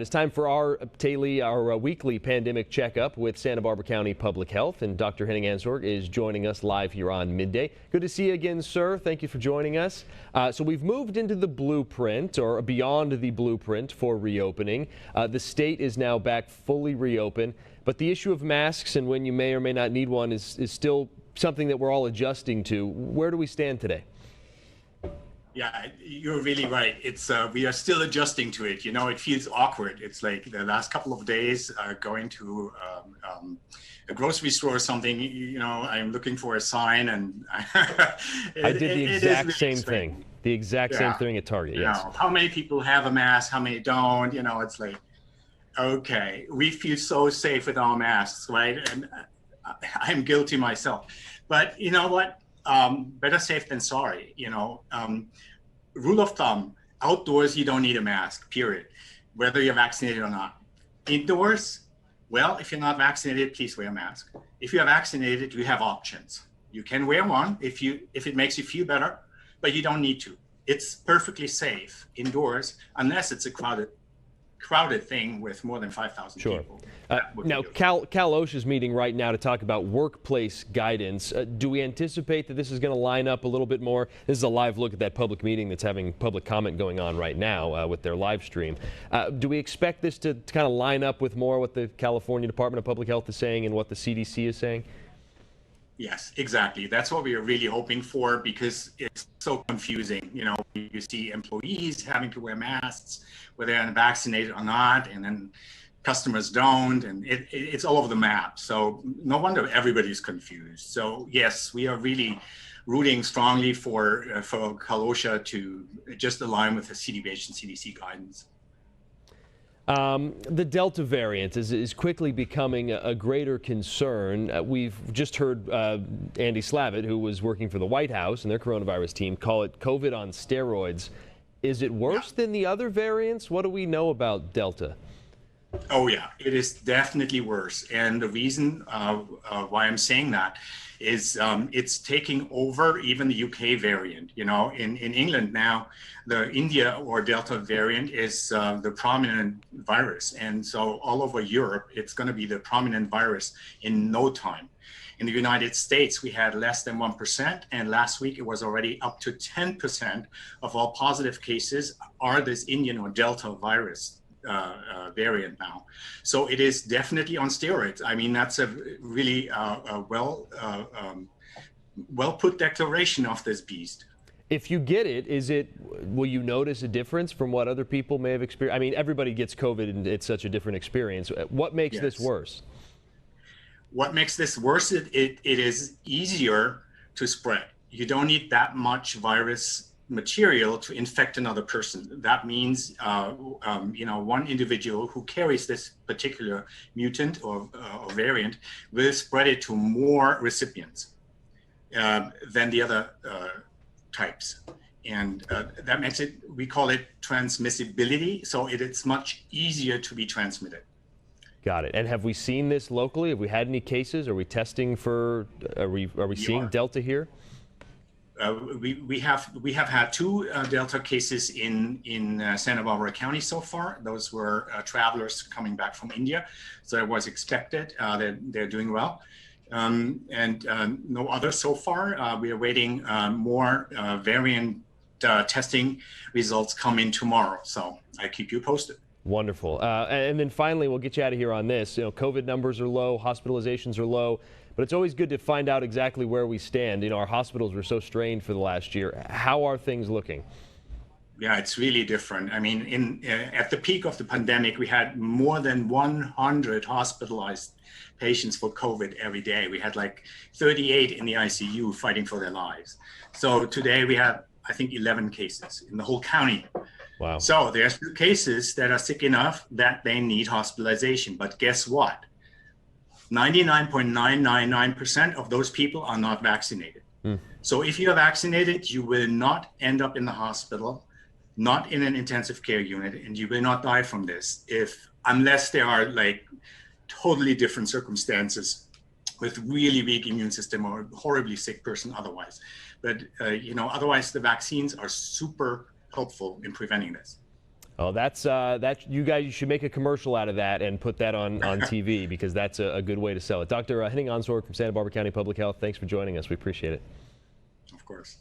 It's time for our weekly pandemic checkup with Santa Barbara County Public Health, and Dr. Henning Ansdorf is joining us live here on Midday. Good to see you again, sir. Thank you for joining us. So we've moved into the blueprint, or beyond the blueprint, for reopening. The state is now back fully reopened, but the issue of masks and when you may or may not need one is still something that we're all adjusting to. Where do we stand today? Yeah, you're really right. It's we are still adjusting to it. You know, it feels awkward. It's like the last couple of days going to a grocery store or something. You know, I'm looking for a sign, and I did the exact same thing. The exact same thing at Target. Yes. You know, how many people have a mask? How many don't? You know, it's like, okay, we feel so safe with our masks, right? And I'm guilty myself. But you know what? Better safe than sorry. You know, rule of thumb, outdoors, you don't need a mask, period, whether you're vaccinated or not. Indoors, well, if you're not vaccinated, please wear a mask. If you're vaccinated, you have options. You can wear one if it makes you feel better, but you don't need to. It's perfectly safe indoors, unless it's a crowded thing with more than 5,000 people. Now, Cal OSHA is meeting right now to talk about workplace guidance. Do we anticipate that this is going to line up a little bit more? This is a live look at that public meeting that's having public comment going on right now with their live stream. Do we expect this to kind of line up with more what the California Department of Public Health is saying and what the CDC is saying? Yes, exactly. That's what we are really hoping for, because it's so confusing. You know, you see employees having to wear masks, whether they're vaccinated or not, and then customers don't, and it's all over the map. So no wonder everybody's confused. So yes, we are really rooting strongly for Cal OSHA to just align with the CDBH and CDC guidance. The Delta variant is quickly becoming a greater concern. We've just heard Andy Slavitt, who was working for the White House and their coronavirus team, call it COVID on steroids. Is it worse than the other variants? What do we know about Delta? Oh yeah, it is definitely worse. And the reason why I'm saying that is it's taking over even the UK variant. You know, in England now, the India or Delta variant is the prominent virus. And so all over Europe, it's going to be the prominent virus in no time. In the United States, we had less than 1%. And last week, it was already up to 10% of all positive cases are this Indian or Delta virus variant now. So it is definitely on steroids. I mean, that's a really well put declaration of this beast. If you get it, will you notice a difference from what other people may have experienced? I mean, everybody gets COVID and it's such a different experience. What makes this worse? What makes this worse? It is easier to spread. You don't need that much virus material to infect another person. That means, you know, one individual who carries this particular mutant or variant will spread it to more recipients than the other types. And that makes it, we call it transmissibility. So it's much easier to be transmitted. Got it. And have we seen this locally? Have we had any cases? Are we testing for, are we seeing Delta here? We have had two Delta cases in Santa Barbara County so far. Those were travelers coming back from India, so it was expected. They're doing well, and no others so far. We are waiting more variant testing results come in tomorrow, so I keep you posted. Wonderful. And then finally, we'll get you out of here on this. You know, COVID numbers are low, hospitalizations are low. But it's always good to find out exactly where we stand. You know, our hospitals were so strained for the last year. How are things looking? Yeah, it's really different. I mean, at the peak of the pandemic, we had more than 100 hospitalized patients for COVID every day. We had like 38 in the ICU fighting for their lives. So today we have, I think, 11 cases in the whole county. Wow. So there's two cases that are sick enough that they need hospitalization. But guess what? 99.999% of those people are not vaccinated. So if you're vaccinated, you will not end up in the hospital, not in an intensive care unit, and you will not die from this unless there are like totally different circumstances with really weak immune system or a horribly sick person otherwise. But you know, otherwise the vaccines are super helpful in preventing this. Oh, that's you guys. You should make a commercial out of that and put that on TV because that's a good way to sell it. Dr. Henning Ansor from Santa Barbara County Public Health, thanks for joining us. We appreciate it. Of course.